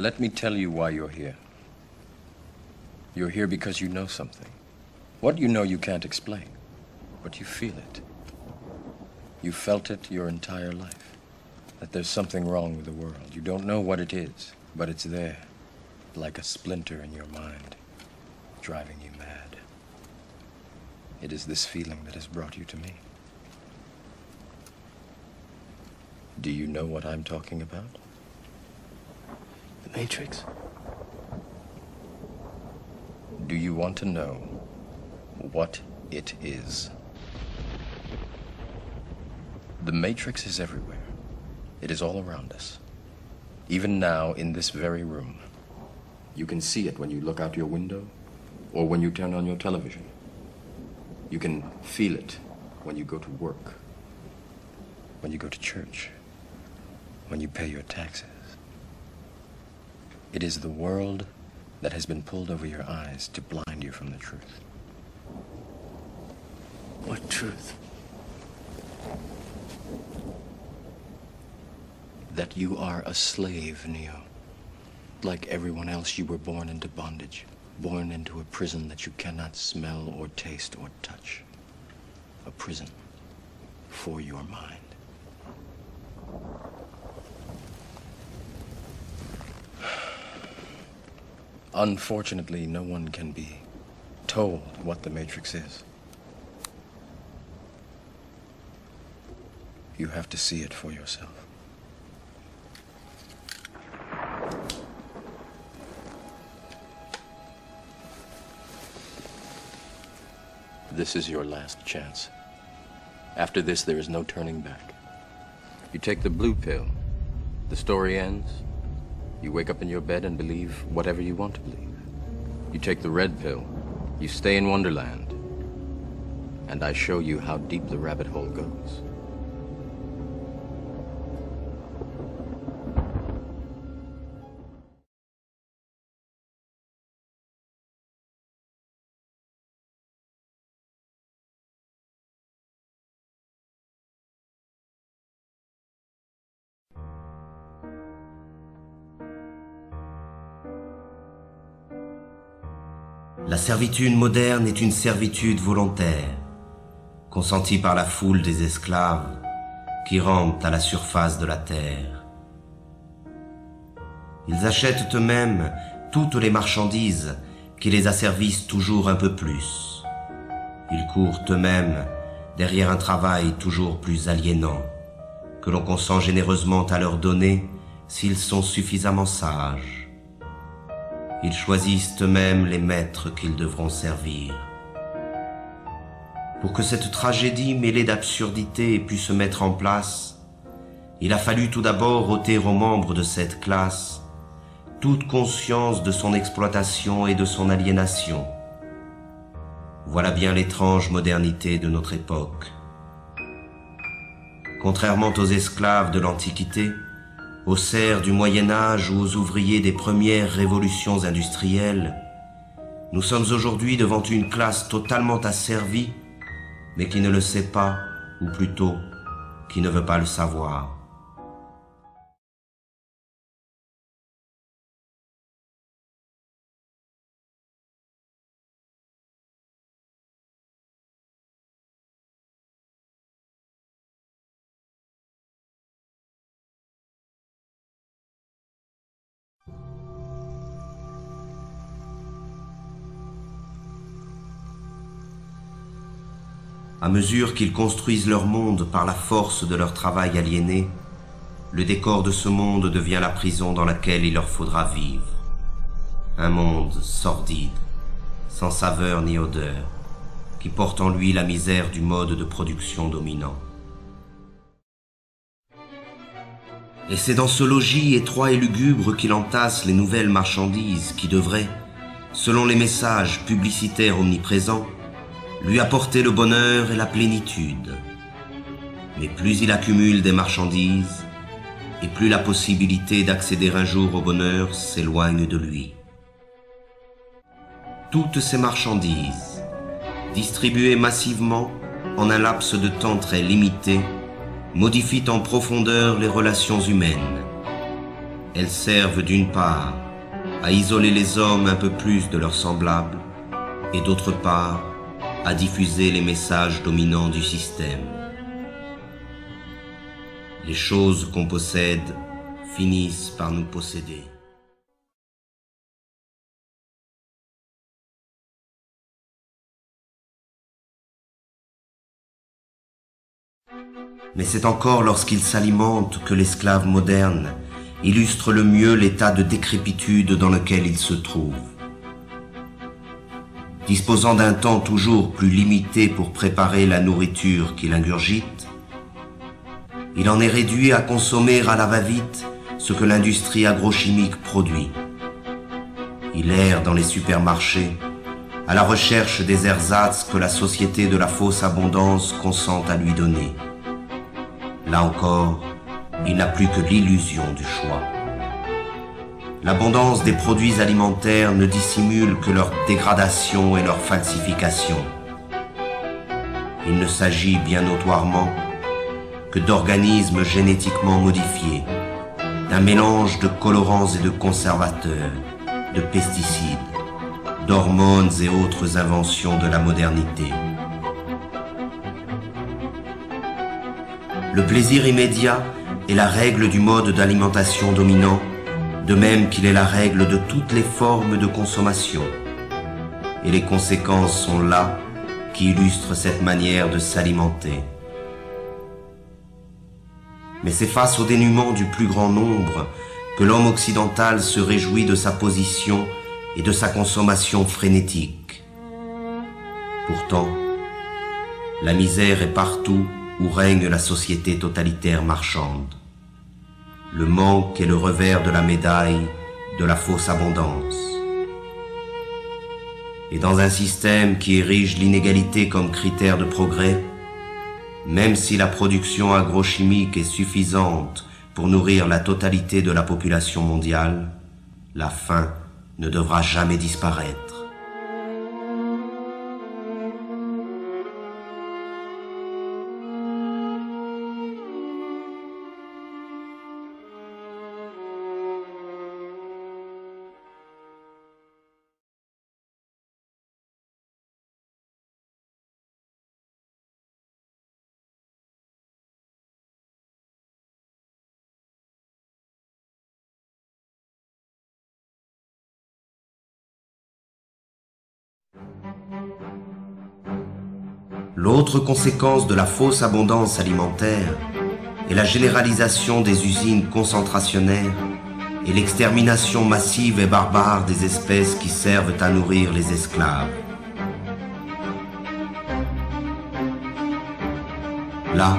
Let me tell you why you're here. You're here because you know something. What you know you can't explain, but you feel it. You felt it your entire life, that there's something wrong with the world. You don't know what it is, but it's there, like a splinter in your mind, driving you mad. It is this feeling that has brought you to me. Do you know what I'm talking about? The Matrix. Do you want to know what it is? The Matrix is everywhere. It is all around us. Even now, in this very room. You can see it when you look out your window or when you turn on your television. You can feel it when you go to work, when you go to church, when you pay your taxes. It is the world that has been pulled over your eyes to blind you from the truth. What truth? That you are a slave, Neo. Like everyone else, you were born into bondage, born into a prison that you cannot smell or taste or touch. A prison for your mind. Unfortunately, no one can be told what the Matrix is. You have to see it for yourself. This is your last chance. After this, there is no turning back. You take the blue pill, the story ends. You wake up in your bed and believe whatever you want to believe. You take the red pill, you stay in Wonderland, and I show you how deep the rabbit hole goes. La servitude moderne est une servitude volontaire, consentie par la foule des esclaves qui rampent à la surface de la terre. Ils achètent eux-mêmes toutes les marchandises qui les asservissent toujours un peu plus. Ils courent eux-mêmes derrière un travail toujours plus aliénant, que l'on consent généreusement à leur donner s'ils sont suffisamment sages. Ils choisissent eux-mêmes les maîtres qu'ils devront servir. Pour que cette tragédie mêlée d'absurdité ait pu se mettre en place, il a fallu tout d'abord ôter aux membres de cette classe toute conscience de son exploitation et de son aliénation. Voilà bien l'étrange modernité de notre époque. Contrairement aux esclaves de l'Antiquité, aux serfs du Moyen-Âge ou aux ouvriers des premières révolutions industrielles, nous sommes aujourd'hui devant une classe totalement asservie, mais qui ne le sait pas, ou plutôt, qui ne veut pas le savoir. À mesure qu'ils construisent leur monde par la force de leur travail aliéné, le décor de ce monde devient la prison dans laquelle il leur faudra vivre. Un monde sordide, sans saveur ni odeur, qui porte en lui la misère du mode de production dominant. Et c'est dans ce logis étroit et lugubre qu'il entasse les nouvelles marchandises qui devraient, selon les messages publicitaires omniprésents, lui apporter le bonheur et la plénitude. Mais plus il accumule des marchandises, et plus la possibilité d'accéder un jour au bonheur s'éloigne de lui. Toutes ces marchandises, distribuées massivement en un laps de temps très limité, modifient en profondeur les relations humaines. elles servent d'une part à isoler les hommes un peu plus de leurs semblables et d'autre part à diffuser les messages dominants du système. Les choses qu'on possède finissent par nous posséder. Mais c'est encore lorsqu'il s'alimente que l'esclave moderne illustre le mieux l'état de décrépitude dans lequel il se trouve. Disposant d'un temps toujours plus limité pour préparer la nourriture qu'il ingurgite, il en est réduit à consommer à la va-vite ce que l'industrie agrochimique produit. Il erre dans les supermarchés à la recherche des ersatz que la société de la fausse abondance consent à lui donner. Là encore, il n'a plus que l'illusion du choix. L'abondance des produits alimentaires ne dissimule que leur dégradation et leur falsification. Il ne s'agit bien notoirement que d'organismes génétiquement modifiés, d'un mélange de colorants et de conservateurs, de pesticides, d'hormones et autres inventions de la modernité. Le plaisir immédiat est la règle du mode d'alimentation dominant, de même qu'il est la règle de toutes les formes de consommation. Et les conséquences sont là qui illustrent cette manière de s'alimenter. Mais c'est face au dénuement du plus grand nombre que l'homme occidental se réjouit de sa position et de sa consommation frénétique. Pourtant, la misère est partout où règne la société totalitaire marchande. Le manque est le revers de la médaille de la fausse abondance. Et dans un système qui érige l'inégalité comme critère de progrès, même si la production agrochimique est suffisante pour nourrir la totalité de la population mondiale, la faim ne devra jamais disparaître. L'autre conséquence de la fausse abondance alimentaire est la généralisation des usines concentrationnaires et l'extermination massive et barbare des espèces qui servent à nourrir les esclaves. Là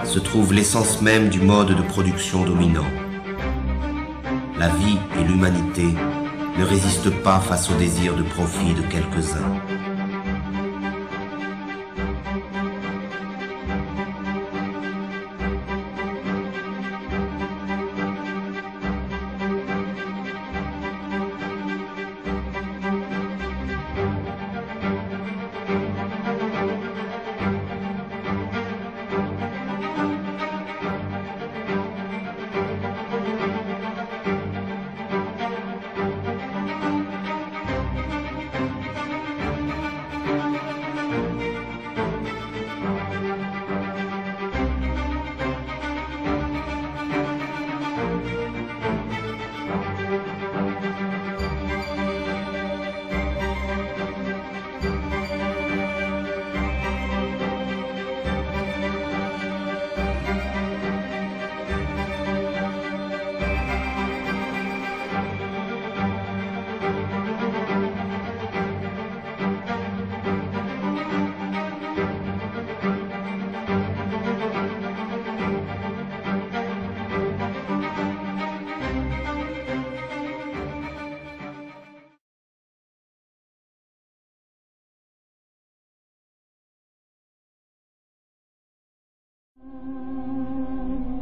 se trouve l'essence même du mode de production dominant. La vie et l'humanité ne résistent pas face au désir de profit de quelques-uns.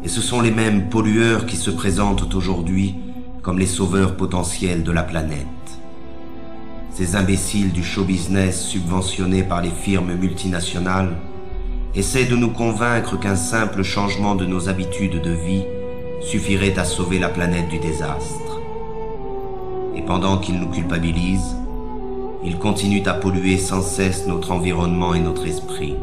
Et ce sont les mêmes pollueurs qui se présentent aujourd'hui comme les sauveurs potentiels de la planète. Ces imbéciles du show business subventionnés par les firmes multinationales essaient de nous convaincre qu'un simple changement de nos habitudes de vie suffirait à sauver la planète du désastre. Et pendant qu'ils nous culpabilisent, ils continuent à polluer sans cesse notre environnement et notre esprit.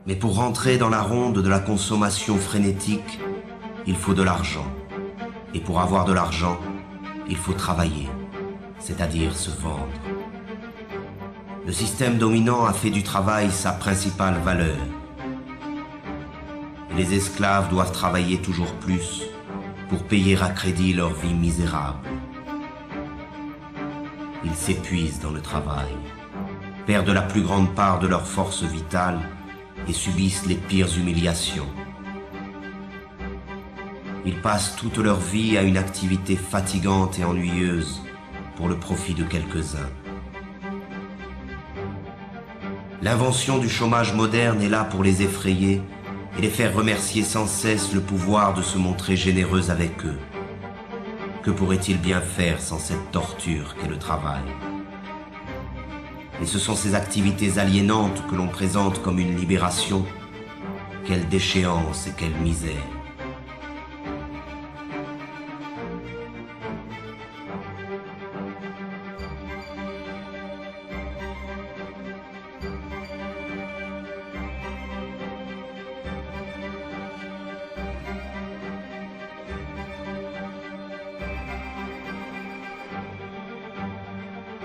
Mais pour rentrer dans la ronde de la consommation frénétique, il faut de l'argent. Et pour avoir de l'argent, il faut travailler, c'est-à-dire se vendre. Le système dominant a fait du travail sa principale valeur. Et les esclaves doivent travailler toujours plus pour payer à crédit leur vie misérable. Ils s'épuisent dans le travail, perdent la plus grande part de leur force vitale et subissent les pires humiliations. Ils passent toute leur vie à une activité fatigante et ennuyeuse pour le profit de quelques-uns. L'invention du chômage moderne est là pour les effrayer et les faire remercier sans cesse le pouvoir de se montrer généreux avec eux. Que pourraient-ils bien faire sans cette torture qu'est le travail ? Et ce sont ces activités aliénantes que l'on présente comme une libération. Quelle déchéance et quelle misère!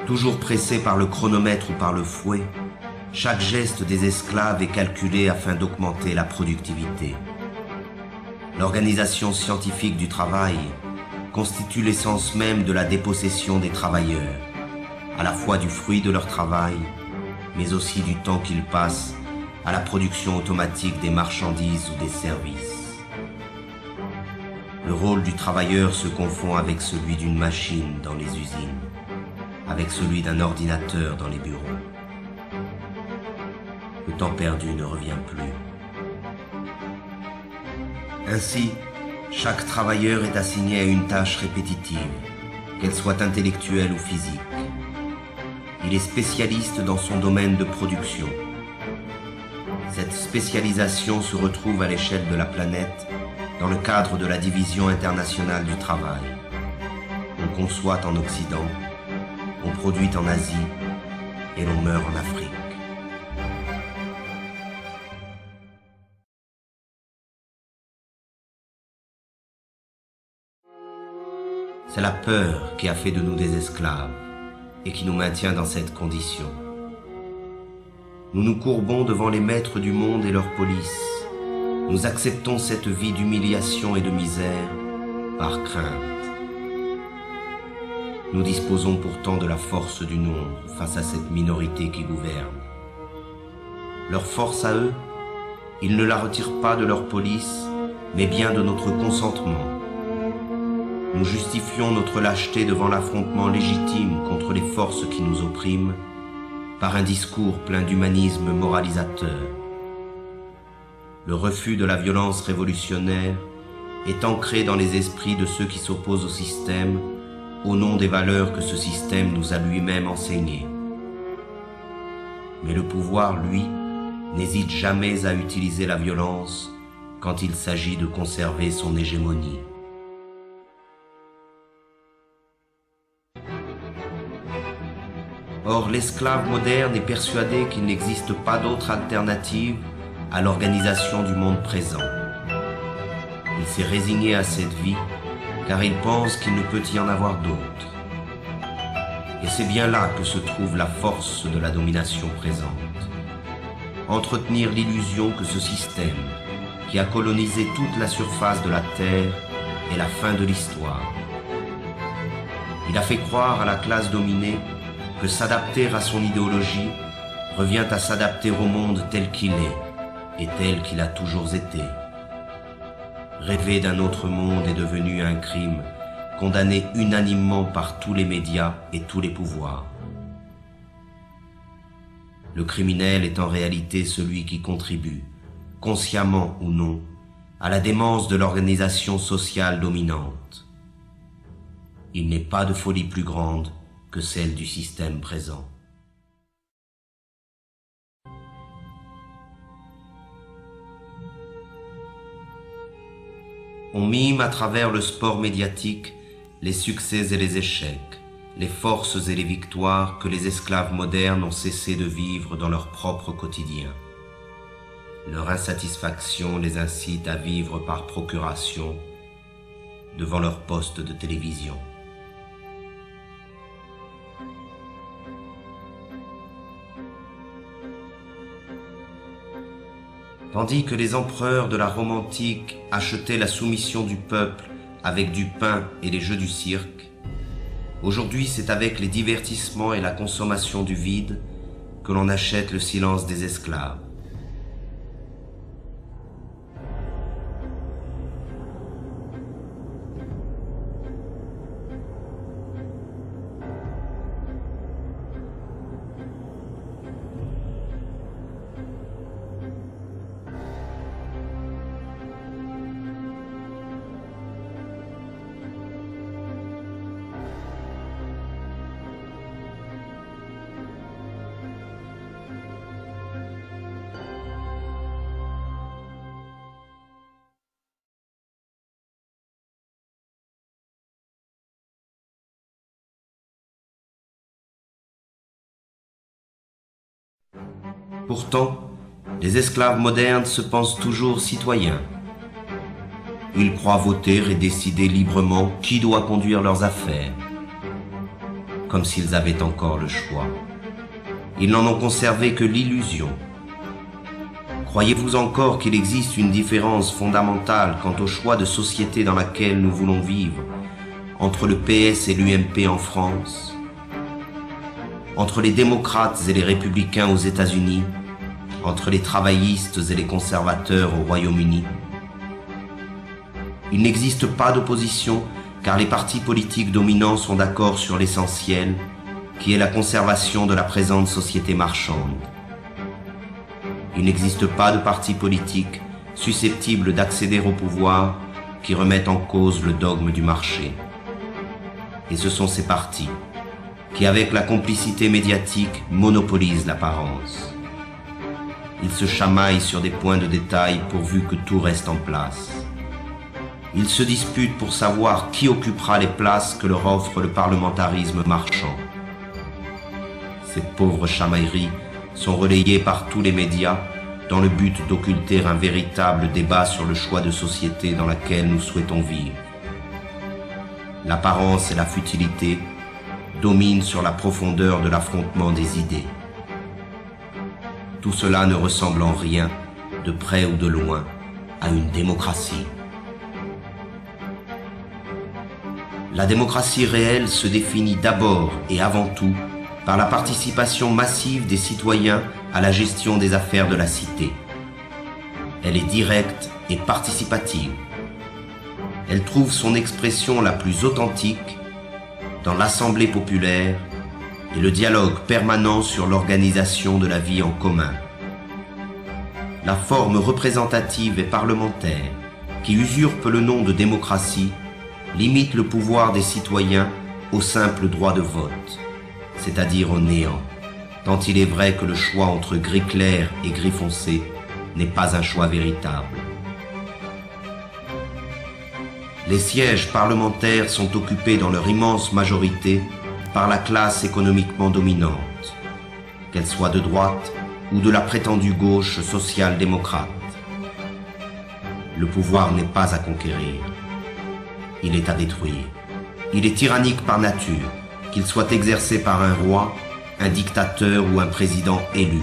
Toujours pressés par le chronomètre ou par le fouet, chaque geste des esclaves est calculé afin d'augmenter la productivité. L'organisation scientifique du travail constitue l'essence même de la dépossession des travailleurs, à la fois du fruit de leur travail, mais aussi du temps qu'ils passent à la production automatique des marchandises ou des services. Le rôle du travailleur se confond avec celui d'une machine dans les usines, avec celui d'un ordinateur dans les bureaux. Le temps perdu ne revient plus. Ainsi, chaque travailleur est assigné à une tâche répétitive, qu'elle soit intellectuelle ou physique. Il est spécialiste dans son domaine de production. Cette spécialisation se retrouve à l'échelle de la planète dans le cadre de la division internationale du travail. On conçoit en Occident, on produit en Asie et l'on meurt en Afrique. C'est la peur qui a fait de nous des esclaves et qui nous maintient dans cette condition. Nous nous courbons devant les maîtres du monde et leur police. Nous acceptons cette vie d'humiliation et de misère par crainte. Nous disposons pourtant de la force du nombre face à cette minorité qui gouverne. Leur force à eux, ils ne la retirent pas de leur police, mais bien de notre consentement. Nous justifions notre lâcheté devant l'affrontement légitime contre les forces qui nous oppriment par un discours plein d'humanisme moralisateur. Le refus de la violence révolutionnaire est ancré dans les esprits de ceux qui s'opposent au système au nom des valeurs que ce système nous a lui-même enseignées. Mais le pouvoir, lui, n'hésite jamais à utiliser la violence quand il s'agit de conserver son hégémonie. Or, l'esclave moderne est persuadé qu'il n'existe pas d'autre alternative à l'organisation du monde présent. Il s'est résigné à cette vie car il pense qu'il ne peut y en avoir d'autre. Et c'est bien là que se trouve la force de la domination présente. Entretenir l'illusion que ce système, qui a colonisé toute la surface de la Terre, est la fin de l'histoire. Il a fait croire à la classe dominée que s'adapter à son idéologie revient à s'adapter au monde tel qu'il est et tel qu'il a toujours été. Rêver d'un autre monde est devenu un crime, condamné unanimement par tous les médias et tous les pouvoirs. Le criminel est en réalité celui qui contribue, consciemment ou non, à la démence de l'organisation sociale dominante. Il n'est pas de folie plus grande que celle du système présent. On mime à travers le sport médiatique les succès et les échecs, les forces et les victoires que les esclaves modernes ont cessé de vivre dans leur propre quotidien. Leur insatisfaction les incite à vivre par procuration devant leur poste de télévision. Tandis que les empereurs de la Rome antique achetaient la soumission du peuple avec du pain et les jeux du cirque, aujourd'hui c'est avec les divertissements et la consommation du vide que l'on achète le silence des esclaves. Pourtant, les esclaves modernes se pensent toujours citoyens. Ils croient voter et décider librement qui doit conduire leurs affaires, comme s'ils avaient encore le choix. Ils n'en ont conservé que l'illusion. Croyez-vous encore qu'il existe une différence fondamentale quant au choix de société dans laquelle nous voulons vivre entre le PS et l'UMP en France, entre les démocrates et les républicains aux États-Unis, entre les travaillistes et les conservateurs au Royaume-Uni? Il n'existe pas d'opposition car les partis politiques dominants sont d'accord sur l'essentiel, qui est la conservation de la présente société marchande. Il n'existe pas de parti politique susceptible d'accéder au pouvoir qui remettent en cause le dogme du marché. Et ce sont ces partis qui, avec la complicité médiatique, monopolisent l'apparence. Ils se chamaillent sur des points de détail pourvu que tout reste en place. Ils se disputent pour savoir qui occupera les places que leur offre le parlementarisme marchand. Ces pauvres chamailleries sont relayées par tous les médias dans le but d'occulter un véritable débat sur le choix de société dans laquelle nous souhaitons vivre. L'apparence et la futilité dominent sur la profondeur de l'affrontement des idées. Tout cela ne ressemble en rien, de près ou de loin, à une démocratie. La démocratie réelle se définit d'abord et avant tout par la participation massive des citoyens à la gestion des affaires de la cité. Elle est directe et participative. Elle trouve son expression la plus authentique dans l'assemblée populaire et le dialogue permanent sur l'organisation de la vie en commun. La forme représentative et parlementaire, qui usurpe le nom de démocratie, limite le pouvoir des citoyens au simple droit de vote, c'est-à-dire au néant, tant il est vrai que le choix entre gris clair et gris foncé n'est pas un choix véritable. Les sièges parlementaires sont occupés dans leur immense majorité par la classe économiquement dominante, qu'elle soit de droite ou de la prétendue gauche social-démocrate. Le pouvoir n'est pas à conquérir, il est à détruire. Il est tyrannique par nature, qu'il soit exercé par un roi, un dictateur ou un président élu.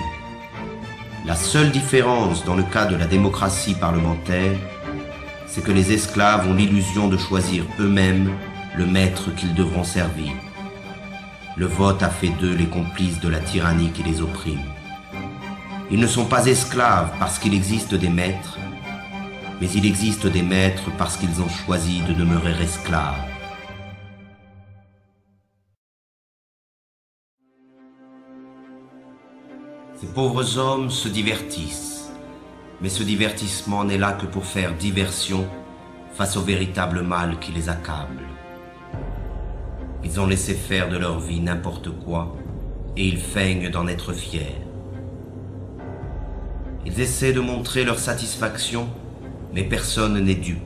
La seule différence dans le cas de la démocratie parlementaire, c'est que les esclaves ont l'illusion de choisir eux-mêmes le maître qu'ils devront servir. Le vote a fait d'eux les complices de la tyrannie qui les opprime. Ils ne sont pas esclaves parce qu'il existe des maîtres, mais il existe des maîtres parce qu'ils ont choisi de demeurer esclaves. Ces pauvres hommes se divertissent, mais ce divertissement n'est là que pour faire diversion face au véritable mal qui les accable. Ils ont laissé faire de leur vie n'importe quoi, et ils feignent d'en être fiers. Ils essaient de montrer leur satisfaction, mais personne n'est dupe.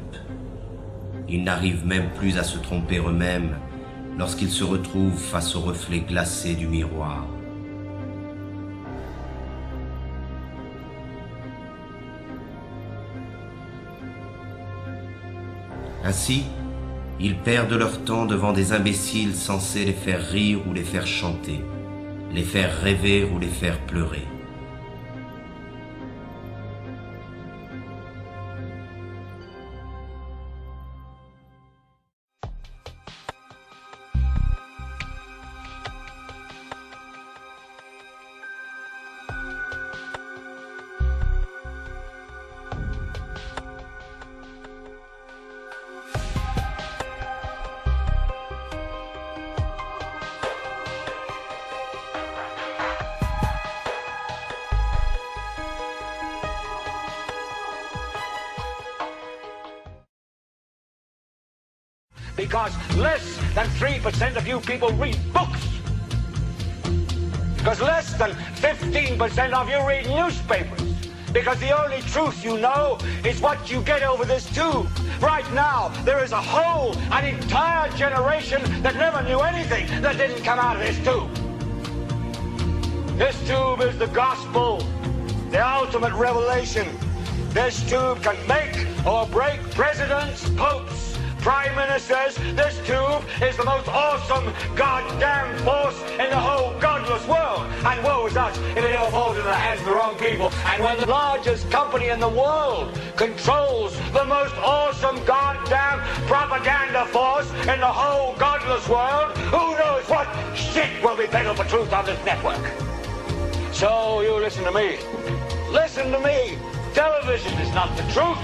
Ils n'arrivent même plus à se tromper eux-mêmes lorsqu'ils se retrouvent face au reflet glacé du miroir. Ainsi, ils perdent leur temps devant des imbéciles censés les faire rire ou les faire chanter, les faire rêver ou les faire pleurer. Because less than 3% of you people read books. Because less than 15% of you read newspapers. Because the only truth you know is what you get over this tube. Right now, there is an entire generation that never knew anything that didn't come out of this tube. This tube is the gospel, the ultimate revelation. This tube can make or break presidents, popes, prime ministers. This tube is the most awesome goddamn force in the whole godless world. And woe is us if it ever falls into the hands of the wrong people. And when the largest company in the world controls the most awesome goddamn propaganda force in the whole godless world, who knows what shit will be peddled for truth on this network. So you listen to me. Listen to me. Television is not the truth.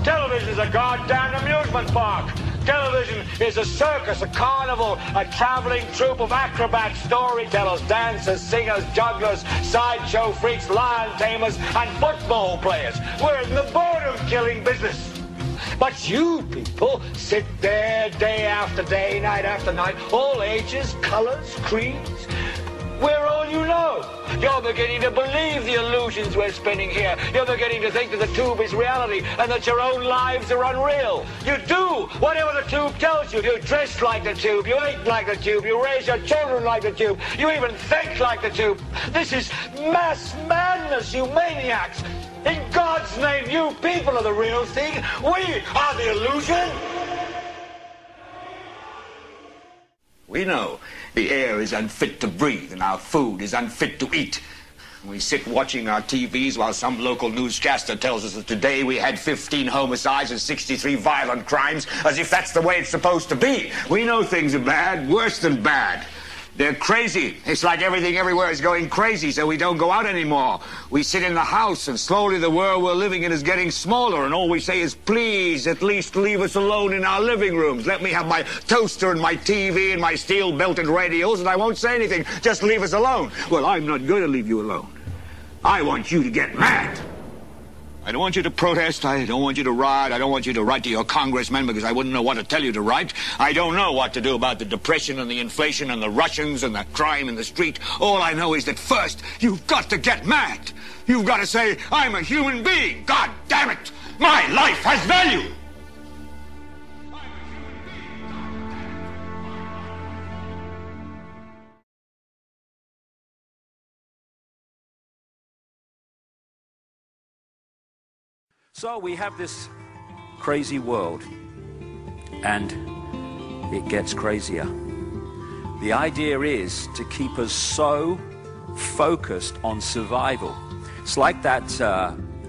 Television is a goddamn amusement park. Television is a circus, a carnival, a traveling troupe of acrobats, storytellers, dancers, singers, jugglers, sideshow freaks, lion tamers, and football players. We're in the boredom-killing business. But you people sit there day after day, night after night, all ages, colors, creeds. We're all you know. You're beginning to believe the illusions we're spinning here. You're beginning to think that the tube is reality and that your own lives are unreal. You do whatever the tube tells you. You dress like the tube. You eat like the tube. You raise your children like the tube. You even think like the tube. This is mass madness, you maniacs. In God's name, you people are the real thing. We are the illusion. We know the air is unfit to breathe and our food is unfit to eat. We sit watching our TVs while some local newscaster tells us that today we had 15 homicides and 63 violent crimes, as if that's the way it's supposed to be. We know things are bad, worse than bad. They're crazy. It's like everything everywhere is going crazy, so we don't go out anymore. We sit in the house, and slowly the world we're living in is getting smaller, and all we say is, please, at least leave us alone in our living rooms. Let me have my toaster and my TV and my steel-belted radios, and I won't say anything. Just leave us alone. Well, I'm not going to leave you alone. I want you to get mad. I don't want you to protest. I don't want you to riot. I don't want you to write to your congressman because I wouldn't know what to tell you to write. I don't know what to do about the depression and the inflation and the Russians and the crime in the street. All I know is that first, you've got to get mad. You've got to say, I'm a human being. God damn it. My life has value. So we have this crazy world, and it gets crazier. The idea is to keep us so focused on survival. It's like that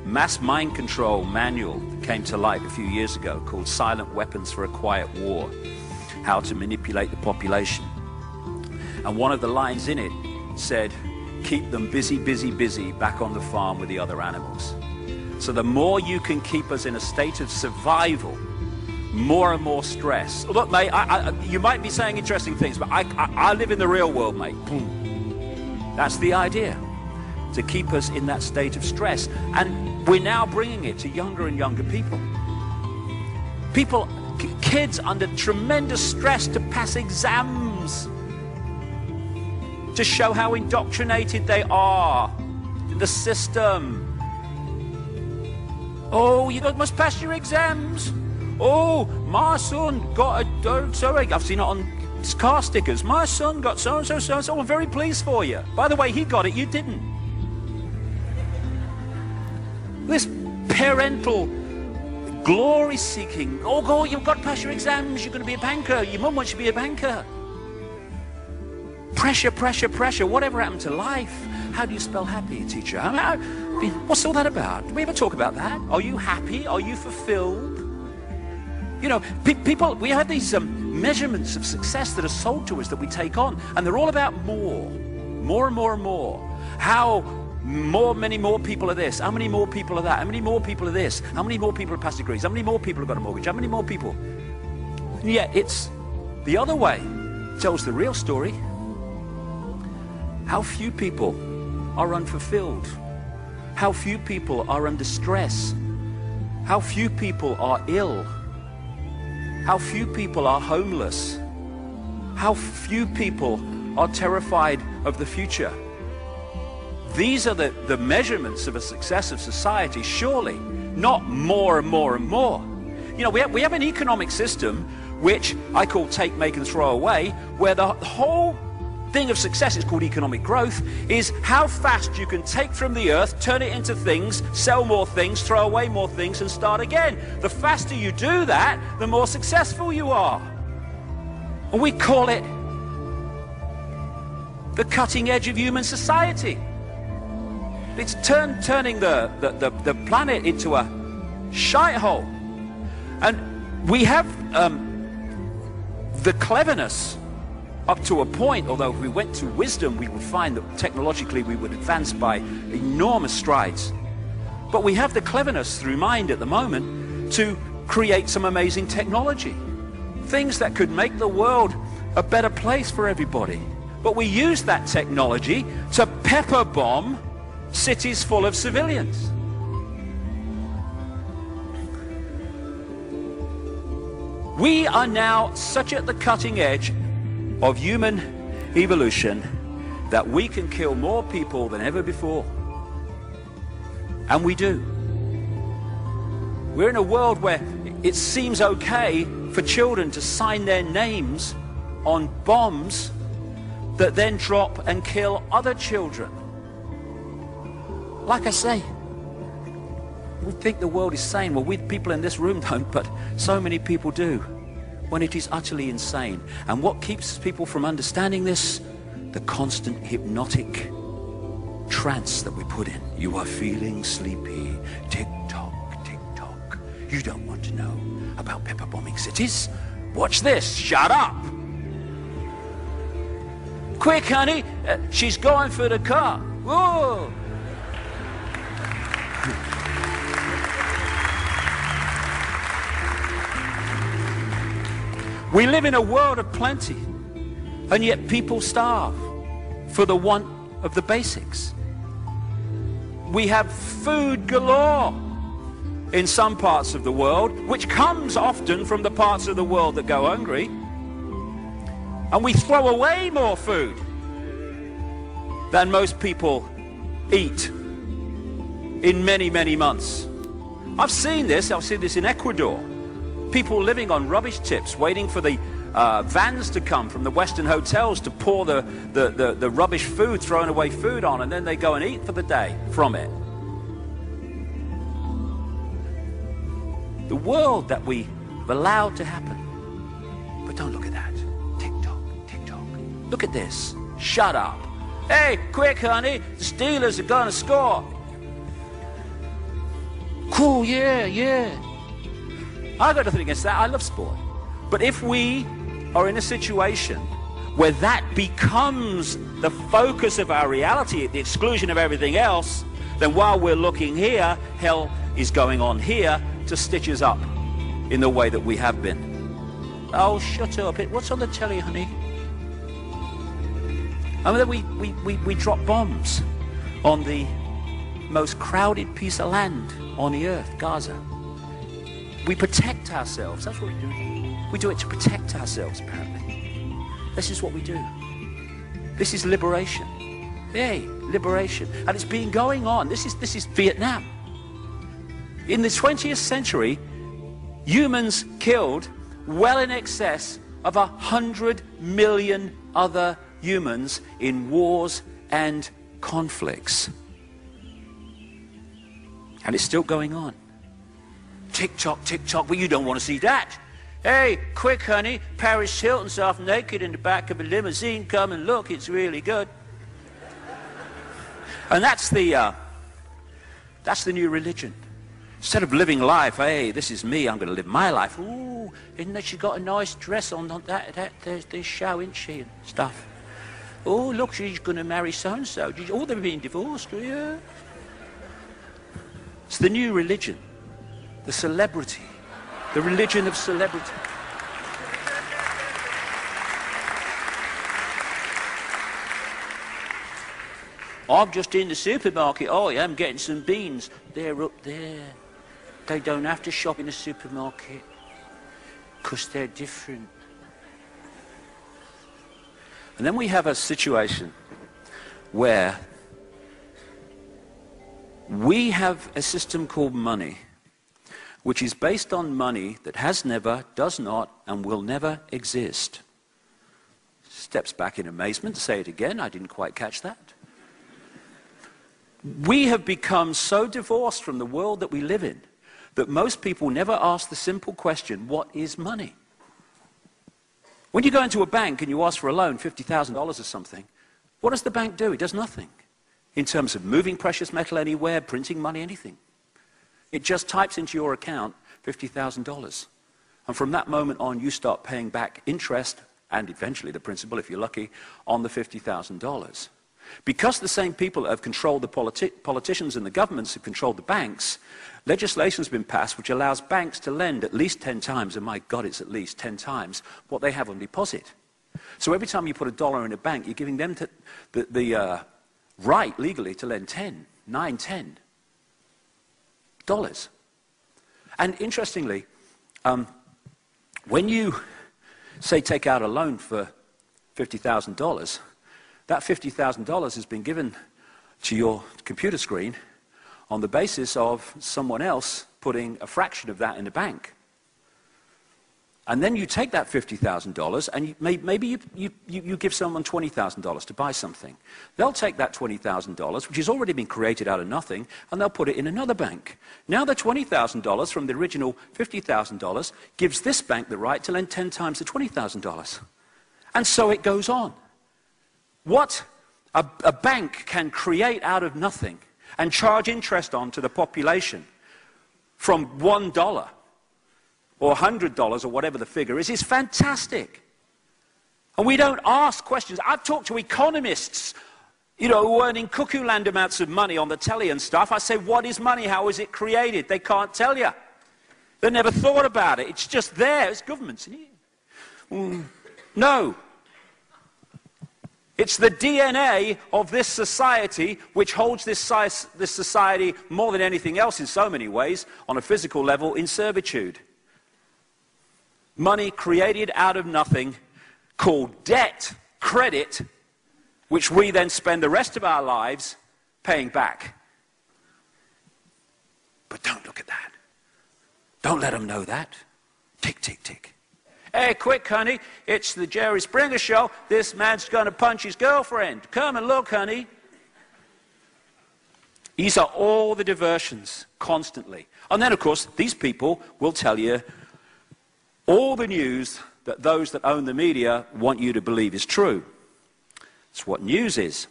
mass mind control manual that came to light a few years ago called Silent Weapons for a Quiet War, how to manipulate the population. And one of the lines in it said, keep them busy, busy, busy back on the farm with the other animals. So the more you can keep us in a state of survival, more and more stress. Look, mate, you might be saying interesting things, but I live in the real world, mate. Boom. That's the idea, to keep us in that state of stress. And we're now bringing it to younger and younger people. People kids under tremendous stress to pass exams, to show how indoctrinated they are in the system. Oh, you must pass your exams. Oh, my son got a, sorry, I've seen it on car stickers. My son got so-and-so, so-and-so. I'm very pleased for you. By the way, he got it, you didn't. This parental glory-seeking. Oh, God, you've got to pass your exams. You're going to be a banker. Your mum wants you to be a banker. Pressure, pressure, pressure. Whatever happened to life? How do you spell happy, teacher? What's all that about? Did we ever talk about that? Are you happy? Are you fulfilled? You know, people, we have these measurements of success that are sold to us that we take on, and they're all about more and more and more. How many more people are this? How many more people are that? How many more people are this? How many more people have passed degrees? How many more people have got a mortgage? How many more people? And yet it's the other way. It tells the real story. How few people are unfulfilled. How few people are under stress. How few people are ill. How few people are homeless. How few people are terrified of the future. These are the measurements of a success of society, surely, not more and more and more. You know, we have an economic system which I call take, make and throw away, where the whole thing of success is called economic growth, is how fast you can take from the earth, turn it into things, sell more things, throw away more things and start again. The faster you do that, the more successful you are. And we call it the cutting edge of human society. It's turning the planet into a shithole. And we have the cleverness up to a point, although if we went to wisdom, we would find that technologically we would advance by enormous strides. But we have the cleverness through mind at the moment to create some amazing technology. Things that could make the world a better place for everybody. But we use that technology to pepper bomb cities full of civilians. We are now such at the cutting edge of human evolution that we can kill more people than ever before. And we do. We're in a world where it seems okay for children to sign their names on bombs that then drop and kill other children. Like I say, we think the world is sane. Well, people in this room don't, but so many people do, when it is utterly insane. And what keeps people from understanding this? The constant hypnotic trance that we put in. You are feeling sleepy. Tick-tock, tick-tock. You don't want to know about pepper bombing cities? Watch this. Shut up. Quick, honey. She's going for the car. Whoa. We live in a world of plenty, and yet people starve for the want of the basics. We have food galore in some parts of the world, which comes often from the parts of the world that go hungry. And we throw away more food than most people eat in many, many months. I've seen this in Ecuador. People living on rubbish tips, waiting for the vans to come from the Western hotels to pour the rubbish food, throwing away food on, and then they go and eat for the day from it. The world that we've allowed to happen. But don't look at that. Tick-tock, tick-tock. Look at this. Shut up. Hey, quick, honey. The Steelers are going to score. Cool, yeah. I've got nothing against that. I love sport. But if we are in a situation where that becomes the focus of our reality at the exclusion of everything else, then while we're looking here, hell is going on here to stitch us up in the way that we have been. Oh, shut up. What's on the telly, honey? And then we drop bombs on the most crowded piece of land on the earth, Gaza. We protect ourselves. That's what we do. We do it to protect ourselves, apparently. This is what we do. This is liberation. Yay, liberation. And it's been going on. This is Vietnam. In the 20th century, humans killed well in excess of 100 million other humans in wars and conflicts. And it's still going on. Tick-tock, tick-tock. Well, you don't want to see that. Hey, quick, honey. Paris Hilton's half naked in the back of a limousine. Come and look. It's really good. And that's the new religion. Instead of living life, hey, this is me, I'm going to live my life. Ooh, isn't that she got a nice dress on? There's this show, isn't she? And stuff. Oh, look, she's going to marry so-and-so. Oh, they're being divorced, yeah. It's the new religion. The celebrity. The religion of celebrity. I'm just in the supermarket. Oh, yeah, I'm getting some beans. They're up there. They don't have to shop in the supermarket because they're different. And then we have a situation where we have a system called money, which is based on money that has never, does not, and will never exist. Steps back in amazement to say it again. I didn't quite catch that. We have become so divorced from the world that we live in that most people never ask the simple question, what is money? When you go into a bank and you ask for a loan, $50,000 or something, what does the bank do? It does nothing in terms of moving precious metal anywhere, printing money, anything. It just types into your account $50,000. And from that moment on, you start paying back interest and eventually the principal, if you're lucky, on the $50,000. Because the same people that have controlled the politicians and the governments have controlled the banks, legislation has been passed which allows banks to lend at least 10 times, and my God, it's at least 10 times, what they have on deposit. So every time you put $1 in a bank, you're giving them the right legally to lend $10 And interestingly, when you, say, take out a loan for $50,000, that $50,000 has been given to your computer screen on the basis of someone else putting a fraction of that in the bank. And then you take that $50,000 and maybe you give someone $20,000 to buy something. They'll take that $20,000, which has already been created out of nothing, and they'll put it in another bank. Now the $20,000 from the original $50,000 gives this bank the right to lend 10 times the $20,000. And so it goes on. What a bank can create out of nothing and charge interest on to the population from $1 or $100 or whatever the figure is fantastic. And we don't ask questions. I've talked to economists, you know, who are earning cuckoo land amounts of money on the telly and stuff. I say, what is money? How is it created? They can't tell you. They never thought about it. It's just there. It's governments. No. It's the DNA of this society which holds this society more than anything else in so many ways, on a physical level, in servitude. Money created out of nothing, called debt, credit, which we then spend the rest of our lives paying back. But don't look at that. Don't let them know that. Tick, tick, tick. Hey, quick, honey, it's the Jerry Springer show. This man's going to punch his girlfriend. Come and look, honey. These are all the diversions, constantly. And then, of course, these people will tell you all the news that those that own the media want you to believe is true. It's what news is.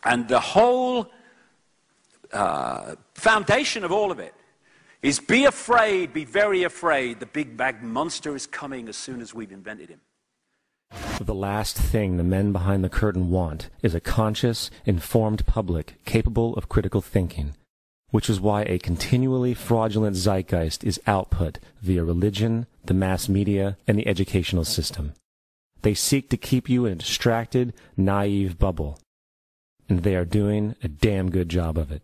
And the whole foundation of all of it is be afraid, be very afraid. The big bad monster is coming as soon as we've invented him. The last thing the men behind the curtain want is a conscious, informed public capable of critical thinking, which is why a continually fraudulent zeitgeist is output via religion, the mass media, and the educational system. They seek to keep you in a distracted, naive bubble, and they are doing a damn good job of it.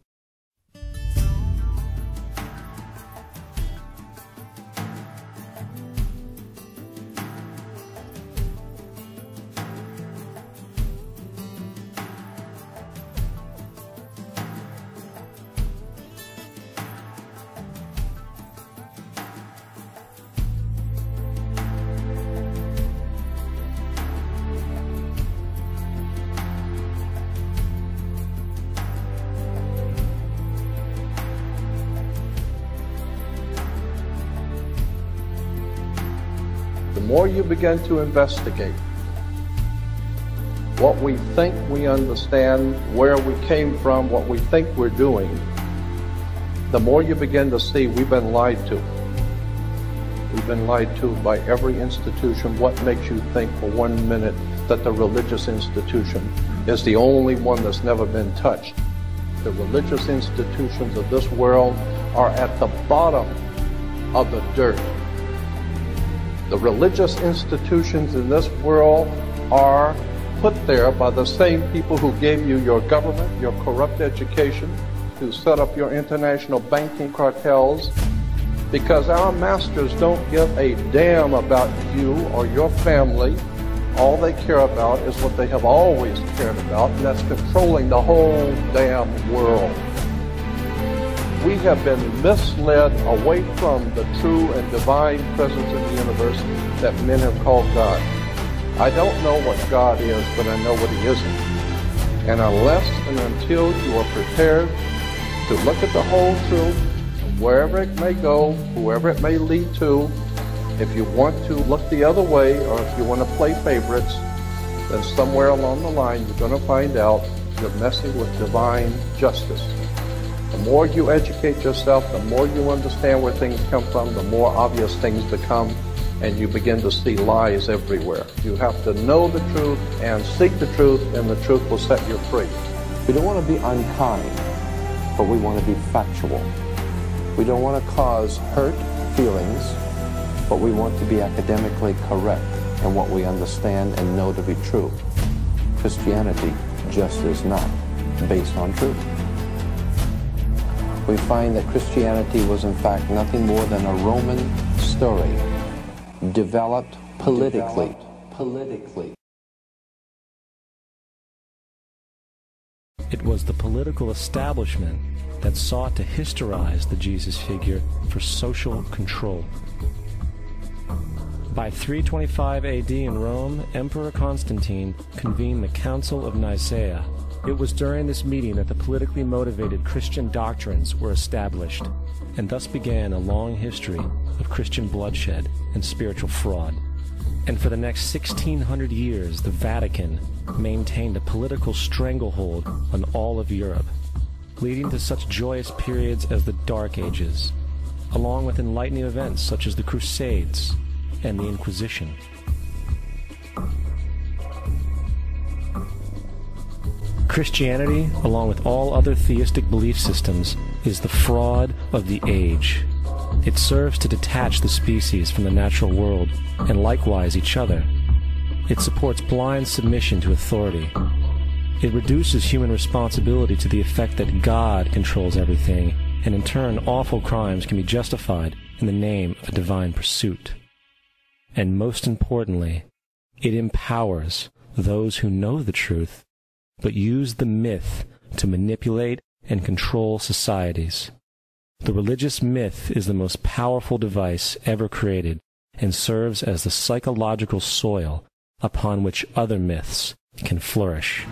more you begin to investigate what we think we understand, where we came from, what we think we're doing, the more you begin to see we've been lied to. We've been lied to by every institution. What makes you think for 1 minute that the religious institution is the only one that's never been touched? The religious institutions of this world are at the bottom of the dirt. The religious institutions in this world are put there by the same people who gave you your government, your corrupt education, who set up your international banking cartels, because our masters don't give a damn about you or your family. All they care about is what they have always cared about, and that's controlling the whole damn world. We have been misled away from the true and divine presence in the universe that men have called God. I don't know what God is, but I know what He isn't. And unless and until you are prepared to look at the whole truth, wherever it may go, whoever it may lead to, if you want to look the other way, or if you want to play favorites, then somewhere along the line you're going to find out you're messing with divine justice. The more you educate yourself, the more you understand where things come from, the more obvious things become, and you begin to see lies everywhere. You have to know the truth and seek the truth, and the truth will set you free. We don't want to be unkind, but we want to be factual. We don't want to cause hurt feelings, but we want to be academically correct in what we understand and know to be true. Christianity just is not based on truth. We find that Christianity was in fact nothing more than a Roman story developed politically. It was the political establishment that sought to historize the Jesus figure for social control. By 325 AD in Rome, Emperor Constantine convened the Council of Nicaea. It was during this meeting that the politically motivated Christian doctrines were established, and thus began a long history of Christian bloodshed and spiritual fraud. And for the next 1600 years, the Vatican maintained a political stranglehold on all of Europe, leading to such joyous periods as the Dark Ages, along with enlightening events such as the Crusades and the Inquisition. Christianity, along with all other theistic belief systems, is the fraud of the age. It serves to detach the species from the natural world, and likewise each other. It supports blind submission to authority. It reduces human responsibility to the effect that God controls everything, and in turn awful crimes can be justified in the name of a divine pursuit. And most importantly, it empowers those who know the truth, but use the myth to manipulate and control societies. The religious myth is the most powerful device ever created and serves as the psychological soil upon which other myths can flourish.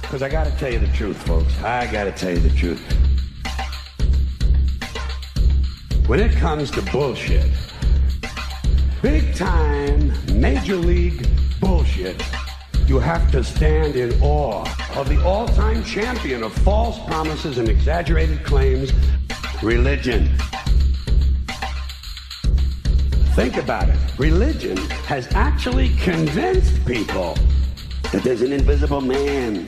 Because I gotta tell you the truth, folks. I gotta tell you the truth. When it comes to bullshit, big time, major league bullshit, you have to stand in awe of the all-time champion of false promises and exaggerated claims, religion. Think about it. Religion has actually convinced people that there's an invisible man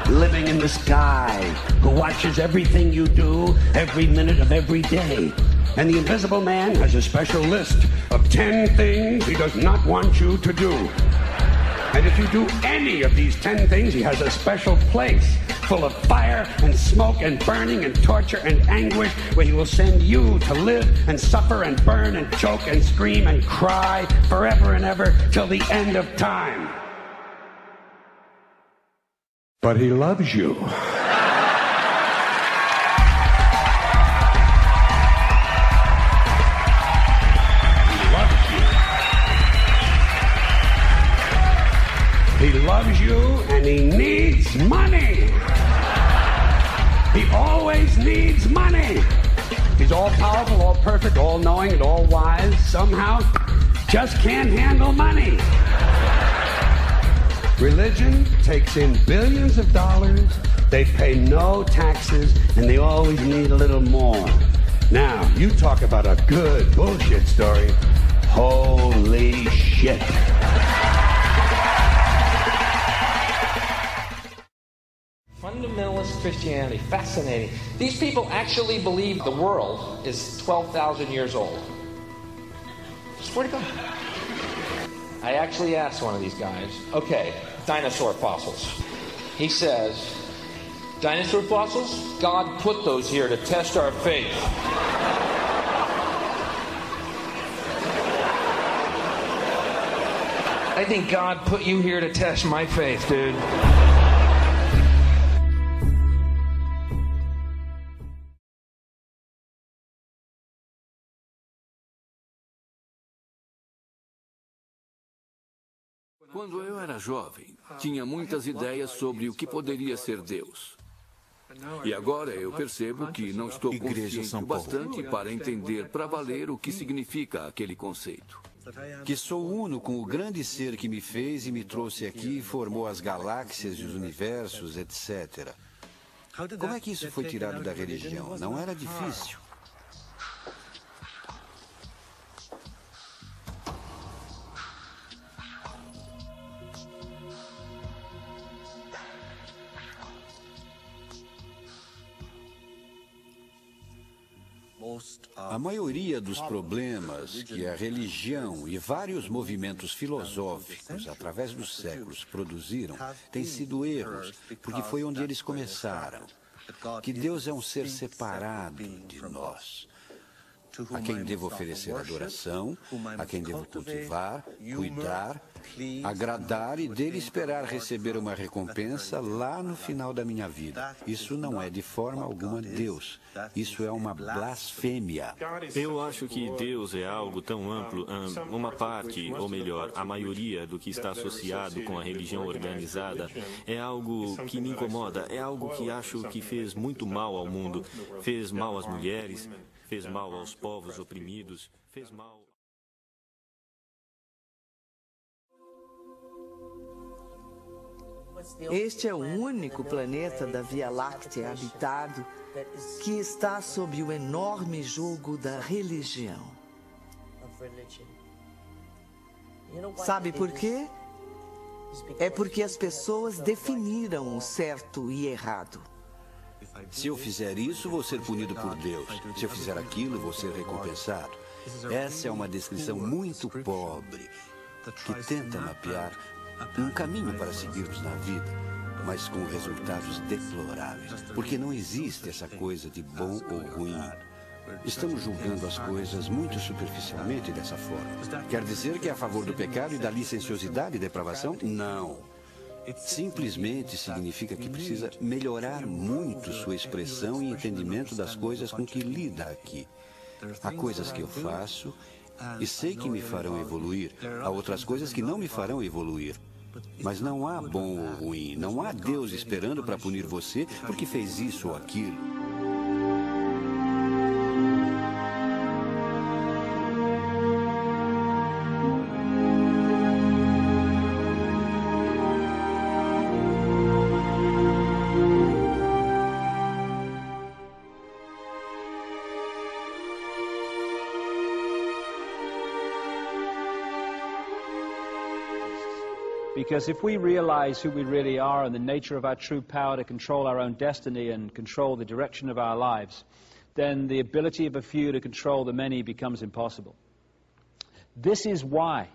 living in the sky who watches everything you do every minute of every day. And the invisible man has a special list of 10 things he does not want you to do. And if you do any of these 10 things, he has a special place full of fire and smoke and burning and torture and anguish where he will send you to live and suffer and burn and choke and scream and cry forever and ever till the end of time. But he loves you. He loves you and he needs money. He always needs money. He's all powerful, all perfect, all knowing, and all wise. Somehow, just can't handle money. Religion takes in billions of dollars. They pay no taxes, and they always need a little more. Now, you talk about a good bullshit story. Holy shit. Fundamentalist Christianity, fascinating. These people actually believe the world is 12,000 years old. Swear to God. I actually asked one of these guys, okay, dinosaur fossils. He says, dinosaur fossils? God put those here to test our faith. I think God put you here to test my faith, dude. Quando eu era jovem, tinha muitas ideias sobre o que poderia ser Deus. E agora eu percebo que não estou consciente o bastante para entender para valer o que significa aquele conceito. Que sou uno com o grande ser que me fez e me trouxe aqui e formou as galáxias e os universos, etc. Como é que isso foi tirado da religião? Não era difícil. A maioria dos problemas que a religião e vários movimentos filosóficos, através dos séculos, produziram, têm sido erros, porque foi onde eles começaram. Que Deus é um ser separado de nós, a quem devo oferecer adoração, a quem devo cultivar, cuidar, agradar e dele esperar receber uma recompensa lá no final da minha vida. Isso não é de forma alguma Deus. Isso é uma blasfêmia. Eu acho que Deus é algo tão amplo, uma parte, ou melhor, a maioria do que está associado com a religião organizada é algo que me incomoda, é algo que acho que fez muito mal ao mundo, fez mal às mulheres, fez mal aos povos oprimidos, fez mal... Este é o único planeta da Via Láctea habitado que está sob o enorme jugo da religião. Sabe por quê? É porque as pessoas definiram o certo e errado. Se eu fizer isso, vou ser punido por Deus. Se eu fizer aquilo, vou ser recompensado. Essa é uma descrição muito pobre, que tenta mapear um caminho para seguirmos na vida, mas com resultados deploráveis, porque não existe essa coisa de bom ou ruim. Estamos julgando as coisas muito superficialmente dessa forma. Quer dizer que é a favor do pecado e da licenciosidade e depravação? Não. Simplesmente significa que precisa melhorar muito sua expressão e entendimento das coisas com que lida aqui. Há coisas que eu faço e sei que me farão evoluir. Há outras coisas que não me farão evoluir. Mas não há bom ou ruim. Não há Deus esperando para punir você porque fez isso ou aquilo. Because if we realize who we really are and the nature of our true power to control our own destiny and control the direction of our lives, then the ability of a few to control the many becomes impossible. This is why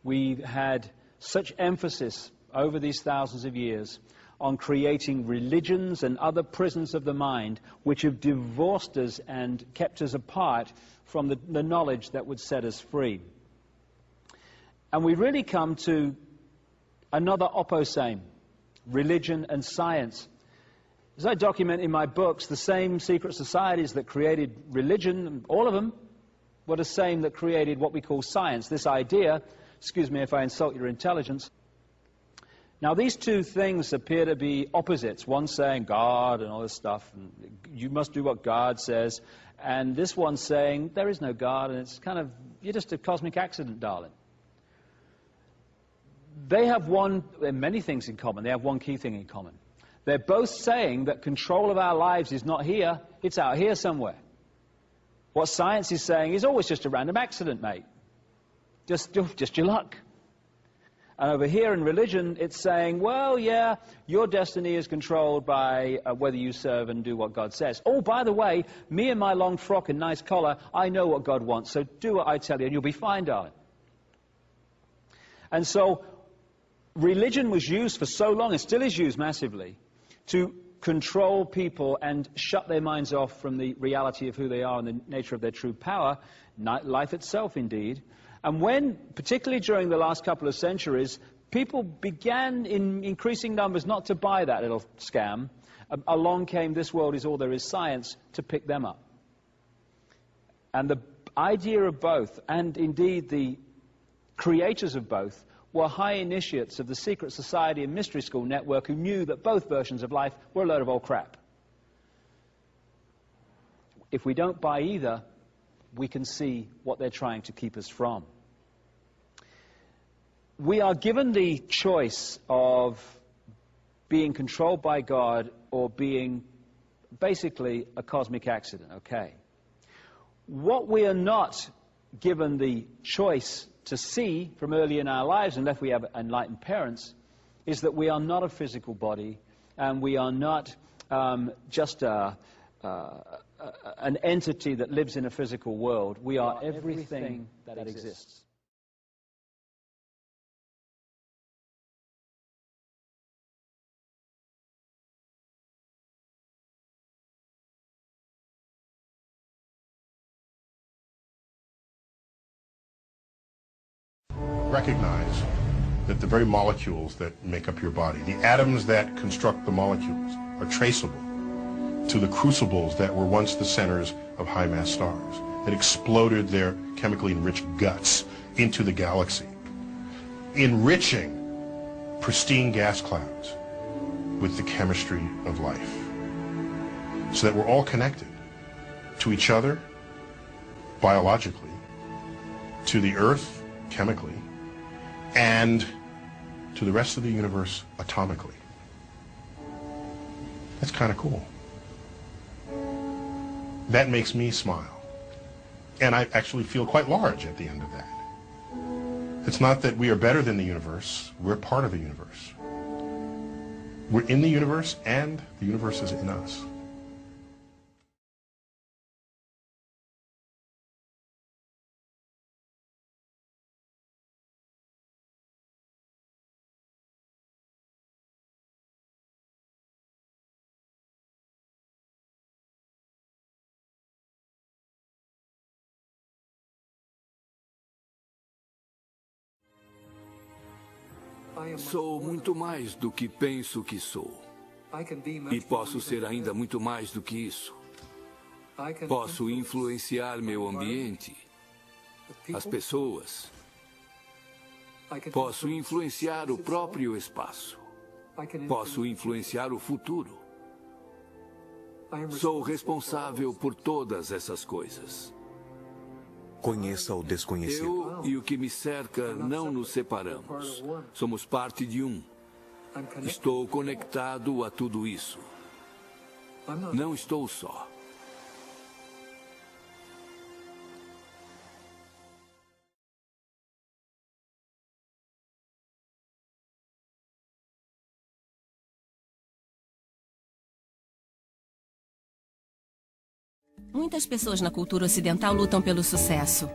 we've had such emphasis over these thousands of years on creating religions and other prisons of the mind which have divorced us and kept us apart from the knowledge that would set us free. And we really come to another opposame, religion and science. As I document in my books, the same secret societies that created religion, all of them, were the same that created what we call science, this idea, excuse me if I insult your intelligence. Now these two things appear to be opposites, one saying God and all this stuff, and you must do what God says, and this one saying there is no God, and it's kind of, you're just a cosmic accident, darling. They have many things in common. They have one key thing in common. They're both saying that control of our lives is not here, it's out here somewhere. What science is saying is always just a random accident, mate. Just your luck. And over here in religion, it's saying, well, yeah, your destiny is controlled by whether you serve and do what God says. Oh, by the way, me and my long frock and nice collar, I know what God wants, so do what I tell you and you'll be fine, darling. And so religion was used for so long, and still is used massively, to control people and shut their minds off from the reality of who they are and the nature of their true power, life itself indeed. And when, particularly during the last couple of centuries, people began in increasing numbers not to buy that little scam, along came this world is all there is science to pick them up. And the idea of both, and indeed the creators of both, were high initiates of the secret society and mystery school network who knew that both versions of life were a load of old crap. If we don't buy either, we can see what they're trying to keep us from. We are given the choice of being controlled by God or being basically a cosmic accident, okay? What we are not given the choice to see from early in our lives, unless we have enlightened parents, is that we are not a physical body and we are not just an entity that lives in a physical world. We are everything that exists. Recognize that the very molecules that make up your body, the atoms that construct the molecules, are traceable to the crucibles that were once the centers of high-mass stars, that exploded their chemically enriched guts into the galaxy, enriching pristine gas clouds with the chemistry of life, so that we're all connected to each other biologically, to the Earth chemically, and to the rest of the universe atomically. That's kind of cool. That makes me smile. And I actually feel quite large at the end of that. It's not that we are better than the universe, we're part of the universe. We're in the universe and the universe is in us. Sou muito mais do que penso que sou. E posso ser ainda muito mais do que isso. Posso influenciar meu ambiente, as pessoas. Posso influenciar o próprio espaço. Posso influenciar o futuro. Sou responsável por todas essas coisas. Conheça o desconhecido. Eu e o que me cerca não nos separamos. Somos parte de um. Estou conectado a tudo isso. Não estou só. Muitas pessoas na cultura ocidental lutam pelo sucesso.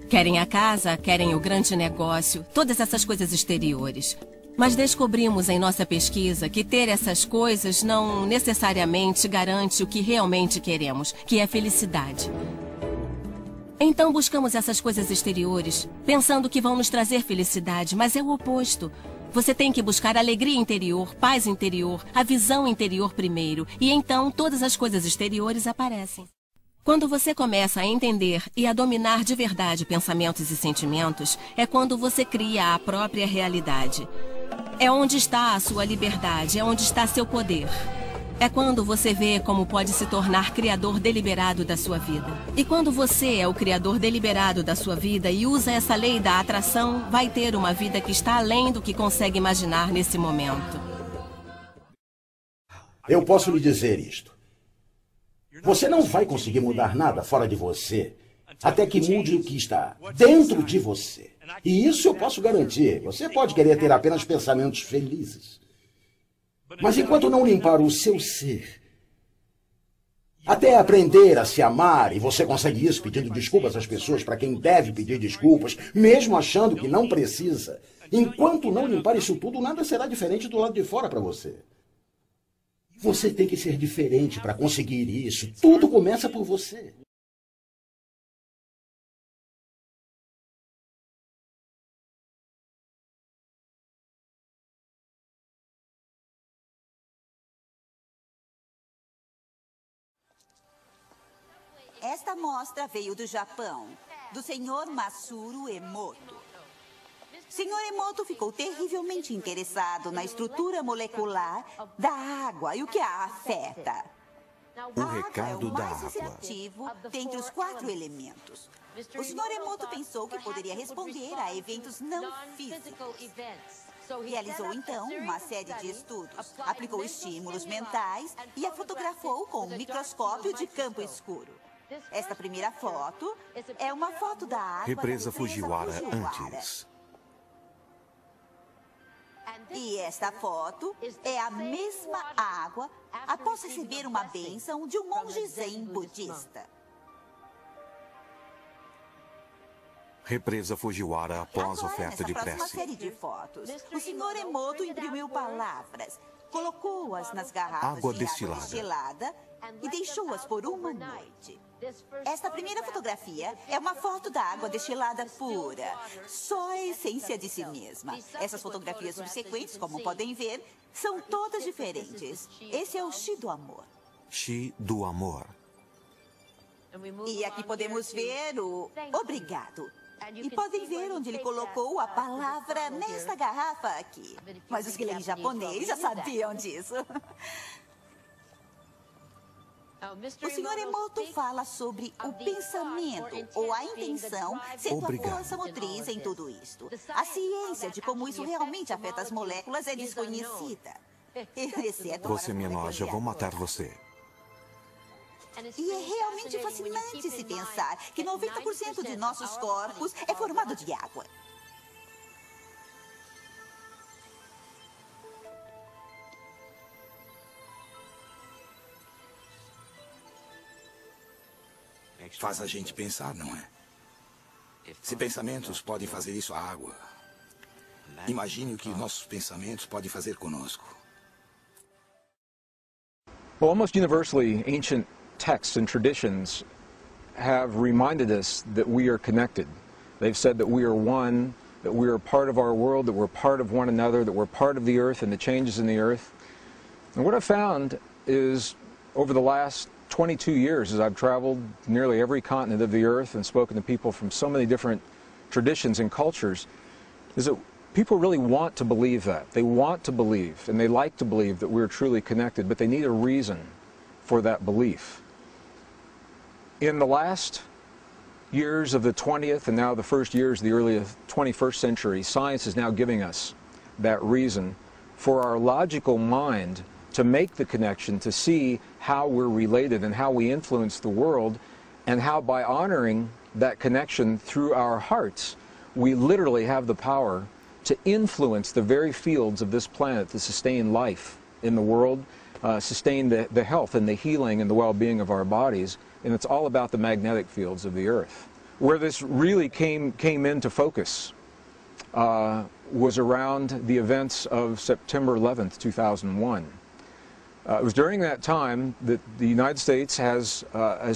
Querem a casa, querem o grande negócio, todas essas coisas exteriores. Mas descobrimos em nossa pesquisa que ter essas coisas não necessariamente garante o que realmente queremos, que é felicidade. Então buscamos essas coisas exteriores, pensando que vão nos trazer felicidade, mas é o oposto. Você tem que buscar alegria interior, paz interior, a visão interior primeiro, e então todas as coisas exteriores aparecem. Quando você começa a entender e a dominar de verdade pensamentos e sentimentos, é quando você cria a própria realidade. É onde está a sua liberdade, é onde está seu poder. É quando você vê como pode se tornar criador deliberado da sua vida. E quando você é o criador deliberado da sua vida e usa essa lei da atração, vai ter uma vida que está além do que consegue imaginar nesse momento. Eu posso lhe dizer isto. Você não vai conseguir mudar nada fora de você, até que mude o que está dentro de você. E isso eu posso garantir. Você pode querer ter apenas pensamentos felizes. Mas enquanto não limpar o seu ser, até aprender a se amar, e você consegue isso pedindo desculpas às pessoas para quem deve pedir desculpas, mesmo achando que não precisa, enquanto não limpar isso tudo, nada será diferente do lado de fora para você. Você tem que ser diferente para conseguir isso. Tudo começa por você. Esta mostra veio do Japão, do senhor Masaru Emoto. Senhor Emoto ficou terrivelmente interessado na estrutura molecular da água e o que a afeta. O recado da mais água. sensitivo dentre os 4 elementos. O senhor Emoto pensou que poderia responder a eventos não físicos. Realizou então uma série de estudos, aplicou estímulos mentais e a fotografou com um microscópio de campo escuro. Esta primeira foto é uma foto da água Represa da Fujiwara antes. E esta foto é a mesma água após receber uma bênção de um monge zen budista. Represa Fujiwara após oferta de Nessa próxima prece. série de fotos, o senhor Emoto imprimiu palavras, colocou-as nas garrafas Água de destilada. água destilada e deixou-as por uma noite. Esta primeira fotografia é uma foto da água destilada pura, só a essência de si mesma. Essas fotografias subsequentes, como podem ver, são todas diferentes. Esse é o Chi do amor. Chi do amor. E aqui podemos ver o obrigado. E podem ver onde ele colocou a palavra nesta garrafa aqui. Mas os que leem japonês já sabiam disso. O senhor Emoto fala sobre o pensamento ou a intenção sendo Obrigado. a força motriz em tudo isto. A ciência de como isso realmente afeta as moléculas é desconhecida. Exceto Você para me a enoja, vou matar você. E é realmente fascinante se pensar que 90% de nossos corpos é formado de água. Faz a gente pensar, não é? Se pensamentos podem fazer isso à água, imagine o que nossos pensamentos podem fazer conosco. Well, almost universally, ancient texts and traditions have reminded us that we are connected. They've said that we are one, that we are part of our world, that we're part of one another, that we're part of the earth and the changes in the earth. And what I've found is, over the last 22 years, as I've traveled nearly every continent of the earth and spoken to people from so many different traditions and cultures, is that people really want to believe that. They want to believe, and they like to believe that we're truly connected, but they need a reason for that belief. In the last years of the 20th and now the first years of the early 21st century, science is now giving us that reason for our logical mind to make the connection, to see how we're related and how we influence the world, and how by honoring that connection through our hearts, we literally have the power to influence the very fields of this planet to sustain life in the world sustain the health and the healing and the well-being of our bodies, and it's all about the magnetic fields of the Earth. Where this really came into focus was around the events of September 11th, 2001. It was during that time that the United States has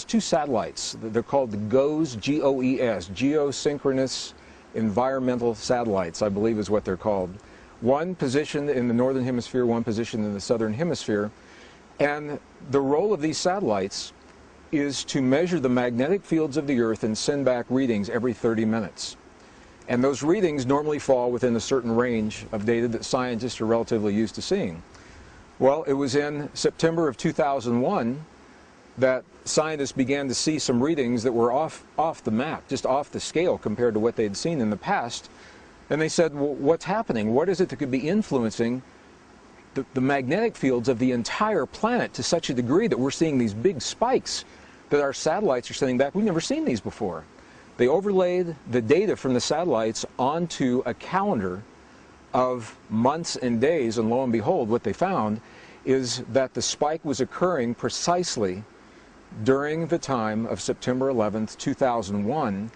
two satellites. They're called the GOES, G-O-E-S, Geosynchronous Environmental Satellites, I believe is what they're called. One positioned in the northern hemisphere, one positioned in the southern hemisphere. And the role of these satellites is to measure the magnetic fields of the Earth and send back readings every 30 minutes. And those readings normally fall within a certain range of data that scientists are relatively used to seeing. Well, it was in September of 2001 that scientists began to see some readings that were off the map, just off the scale compared to what they'd seen in the past. And they said, well, what's happening? What is it that could be influencing the magnetic fields of the entire planet to such a degree that we're seeing these big spikes that our satellites are sending back? We've never seen these before. They overlaid the data from the satellites onto a calendar of months and days, and lo and behold, what they found is that the spike was occurring precisely during the time of September 11th, 2001,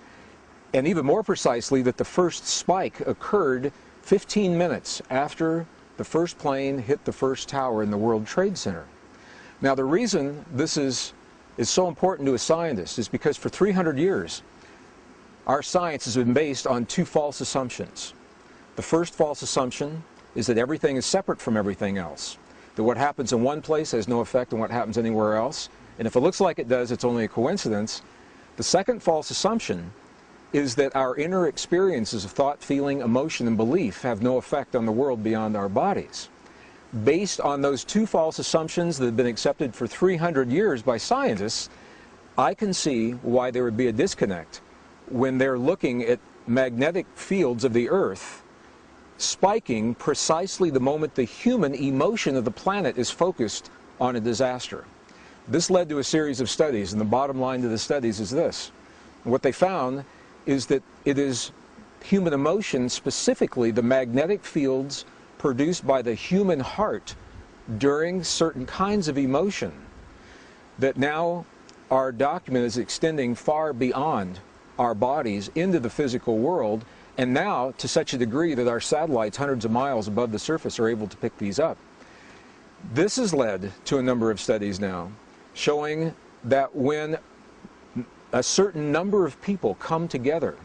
and even more precisely that the first spike occurred 15 minutes after the first plane hit the first tower in the World Trade Center. Now, the reason this is so important to a scientist is because for 300 years, our science has been based on two false assumptions. The first false assumption is that everything is separate from everything else, that what happens in one place has no effect on what happens anywhere else, and if it looks like it does, it's only a coincidence. The second false assumption is that our inner experiences of thought, feeling, emotion, and belief have no effect on the world beyond our bodies. Based on those two false assumptions that have been accepted for 300 years by scientists, I can see why there would be a disconnect when they're looking at magnetic fields of the Earth spiking precisely the moment the human emotion of the planet is focused on a disaster. This led to a series of studies, and the bottom line to the studies is this. What they found is that it is human emotion, specifically the magnetic fields produced by the human heart during certain kinds of emotion, that now are documented as extending far beyond our bodies into the physical world, and now to such a degree that our satellites hundreds of miles above the surface are able to pick these up. This has led to a number of studies now showing that when a certain number of people come together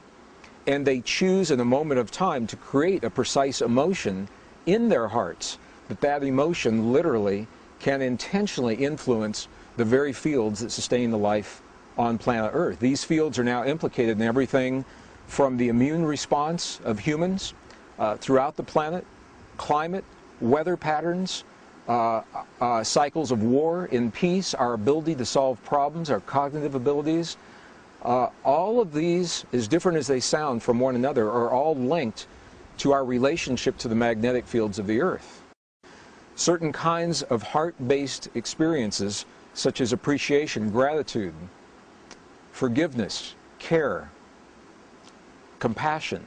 and they choose in a moment of time to create a precise emotion in their hearts, that emotion literally can intentionally influence the very fields that sustain the life on planet Earth. These fields are now implicated in everything from the immune response of humans throughout the planet, climate, weather patterns, cycles of war and peace, our ability to solve problems, our cognitive abilities. All of these, as different as they sound from one another, are all linked to our relationship to the magnetic fields of the Earth. Certain kinds of heart-based experiences, such as appreciation, gratitude, forgiveness, care, compassion,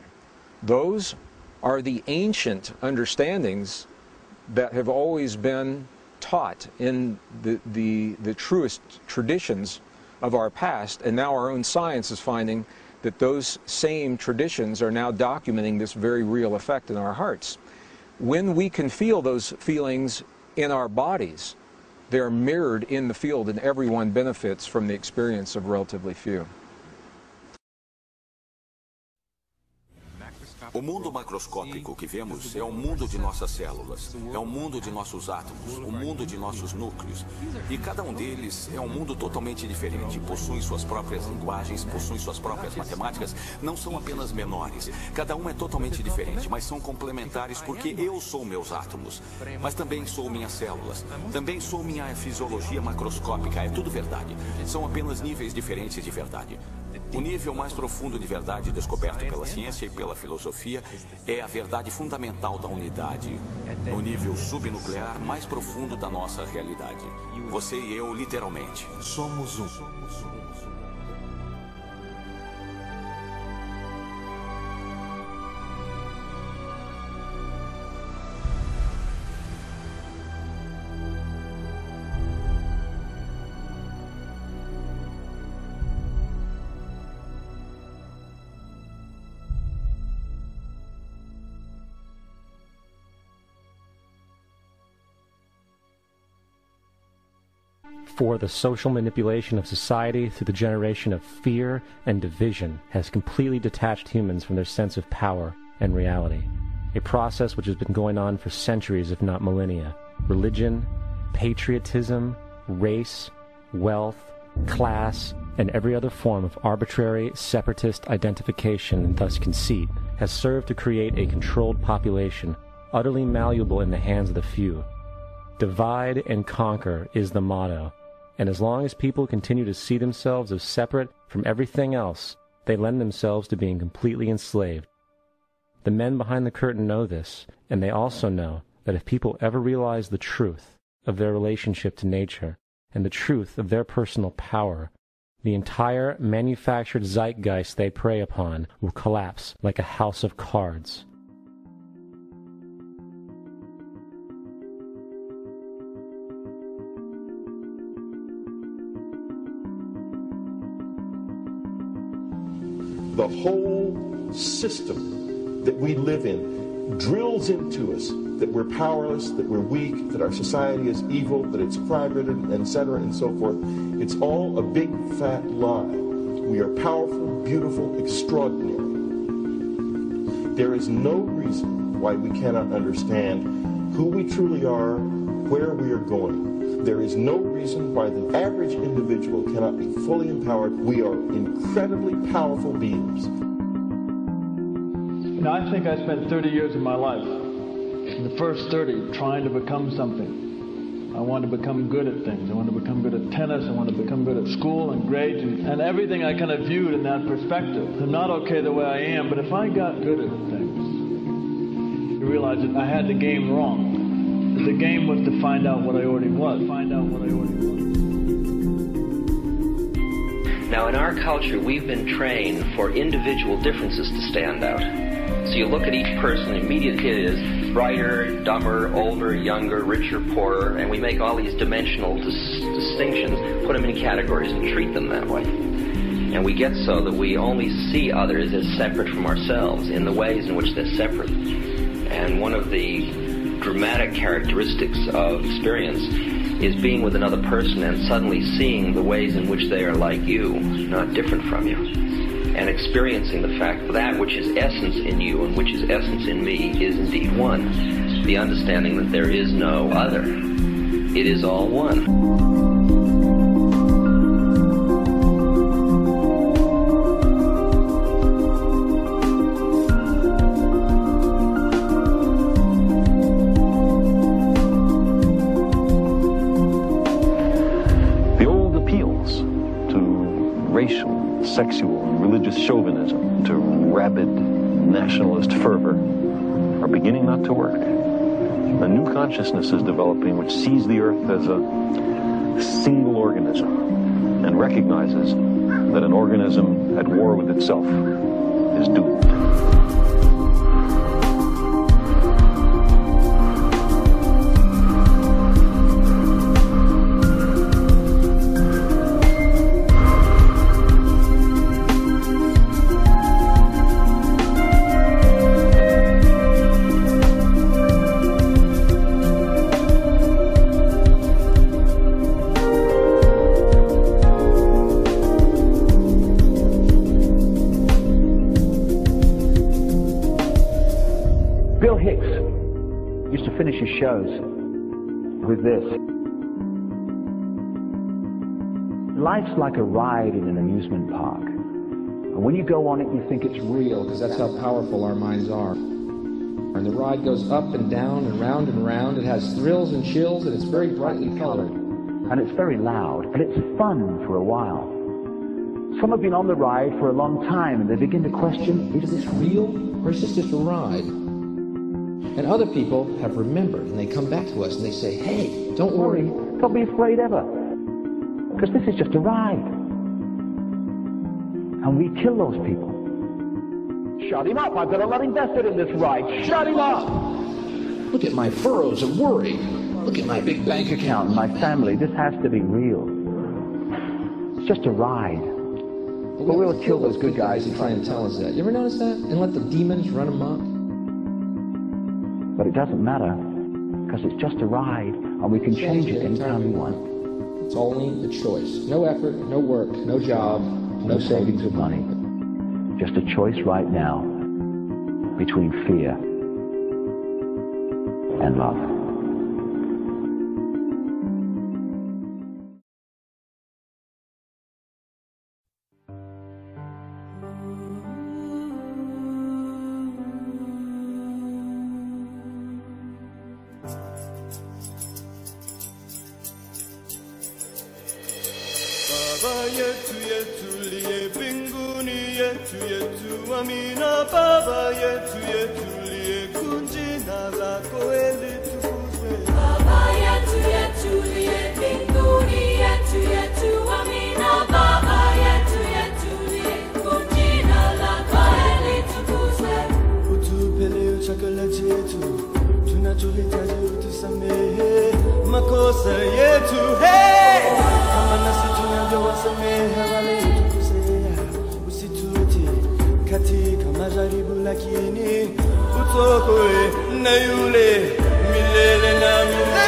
those are the ancient understandings that have always been taught in the truest traditions of our past, and now our own science is finding that those same traditions are now documenting this very real effect in our hearts. When we can feel those feelings in our bodies, they're mirrored in the field, and everyone benefits from the experience of relatively few. O mundo macroscópico que vemos é o mundo de nossas células, é o mundo de nossos átomos, o mundo de nossos núcleos. E cada um deles é um mundo totalmente diferente, possui suas próprias linguagens, possui suas próprias matemáticas, não são apenas menores. Cada um é totalmente diferente, mas são complementares porque eu sou meus átomos, mas também sou minhas células, também sou minha fisiologia macroscópica, é tudo verdade. São apenas níveis diferentes de verdade. O nível mais profundo de verdade descoberto pela ciência e pela filosofia é a verdade fundamental da unidade, no nível subnuclear mais profundo da nossa realidade. Você e eu, literalmente, somos um. For the social manipulation of society through the generation of fear and division has completely detached humans from their sense of power and reality, a process which has been going on for centuries if not millennia. Religion, patriotism, race, wealth, class, and every other form of arbitrary, separatist identification and thus conceit has served to create a controlled population, utterly malleable in the hands of the few. Divide and conquer is the motto, and as long as people continue to see themselves as separate from everything else, they lend themselves to being completely enslaved. The men behind the curtain know this, and they also know that if people ever realize the truth of their relationship to nature and the truth of their personal power, the entire manufactured zeitgeist they prey upon will collapse like a house of cards. The whole system that we live in drills into us that we're powerless, that we're weak, that our society is evil, that it's crime-ridden, etc., and so forth. It's all a big, fat lie. We are powerful, beautiful, extraordinary. There is no reason why we cannot understand who we truly are, where we are going. There is no reason why the average individual cannot be fully empowered. We are incredibly powerful beings. You know, I think I spent 30 years of my life, in the first 30, trying to become something. I wanted to become good at things. I wanted to become good at tennis. I wanted to become good at school and grades and everything I kind of viewed in that perspective. I'm not okay the way I am, but if I got good at things, you realize that I had the game wrong. The game was to find out what I already was. Now, in our culture, we've been trained for individual differences to stand out. So you look at each person, immediately it is brighter, dumber, older, younger, richer, poorer, and we make all these dimensional distinctions, put them in categories and treat them that way. And we get so that we only see others as separate from ourselves in the ways in which they're separate. And one of the dramatic characteristics of experience is being with another person and suddenly seeing the ways in which they are like you, not different from you, and experiencing the fact that that which is essence in you and which is essence in me is indeed one. The understanding that there is no other. It is all one. Sexual and religious chauvinism to rabid nationalist fervor are beginning not to work. A new consciousness is developing which sees the earth as a single organism and recognizes that an organism at war with itself is doomed. Shows with this. Life's like a ride in an amusement park. And when you go on it, you think it's real, because that's how powerful our minds are. And the ride goes up and down and round and round. It has thrills and chills, and it's very brightly colored. And it's very loud, and it's fun for a while. Some have been on the ride for a long time, and they begin to question, is this real, or is this just a ride? And other people have remembered, and they come back to us and they say, hey, don't worry, don't be afraid ever, because this is just a ride. And we kill those people. Shut him up, I've got a lot invested in this ride. Shut him up! Look at my furrows of worry. Look at my big bank account and my family. This has to be real. It's just a ride. But we'll kill those good guys who try and tell us that. You ever notice that? And let the demons run amok? But it doesn't matter, because it's just a ride, and we can change it anytime we want. It's only the choice. No effort, no work, no job, no savings of money. Just a choice right now between fear and love. Baba yetu yetu liye mbinguni, yetu yetu amina. Baba yetu yetu liye kunjina lako litukuzwe. Baba yetu yetu liye mbinguni, yetu yetu amina. Baba yetu yetu liye kunjina lako litukuzwe. Utupe leo chakula chetu, tunachohitaji utusamehe makosa yetu, hey! Kama nasi tunavyowasamehe waliotukosea, usitutie katika majaribu, lakini utuokoe na yule milele na milele.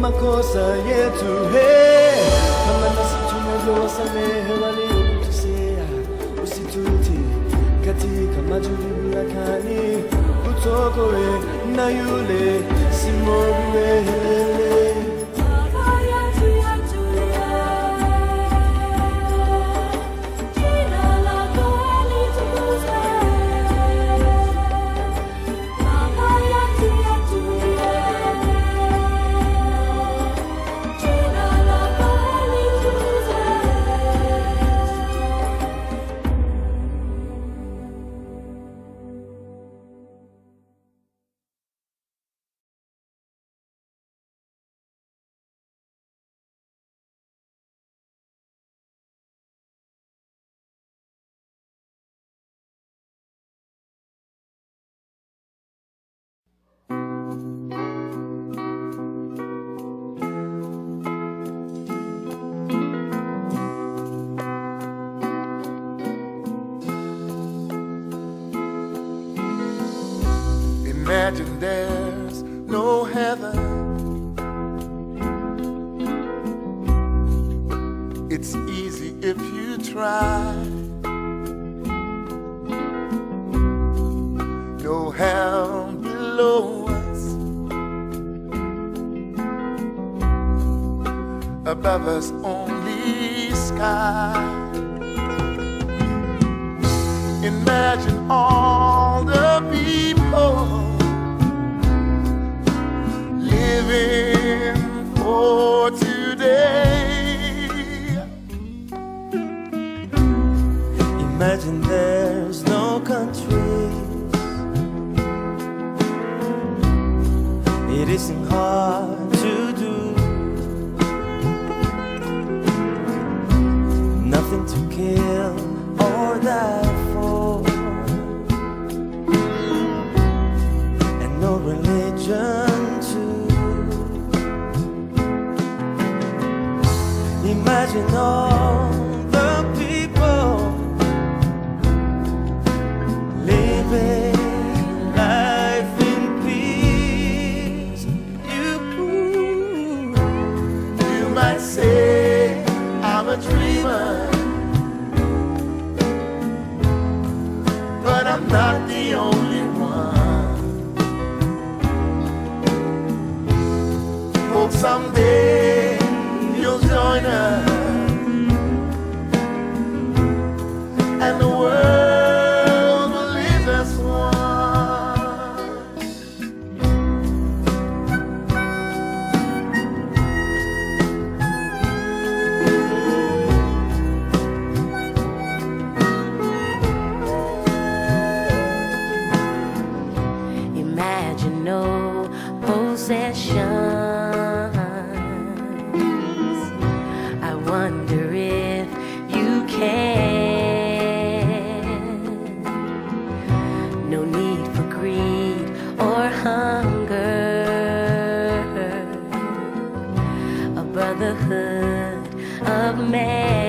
Makosa yetu, hey! Kama nasi tunavyowasamehe waliotukosea, usitutie katika majaribu, lakini utuokoe na yule simogwe. Imagine there's no heaven. It's easy if you try. No hell below us, above us only sky. Imagine all the people living for today. Imagine there's no countries, nothing to kill or die for, and no religion too. Imagine all the people living life in peace. You might say I'm a dreamer, but I'm not the only one. Hope someday you'll join us, and the world will live as one. Imagine no possessions. I wonder if you can. No need for greed or hunger. A brotherhood of man.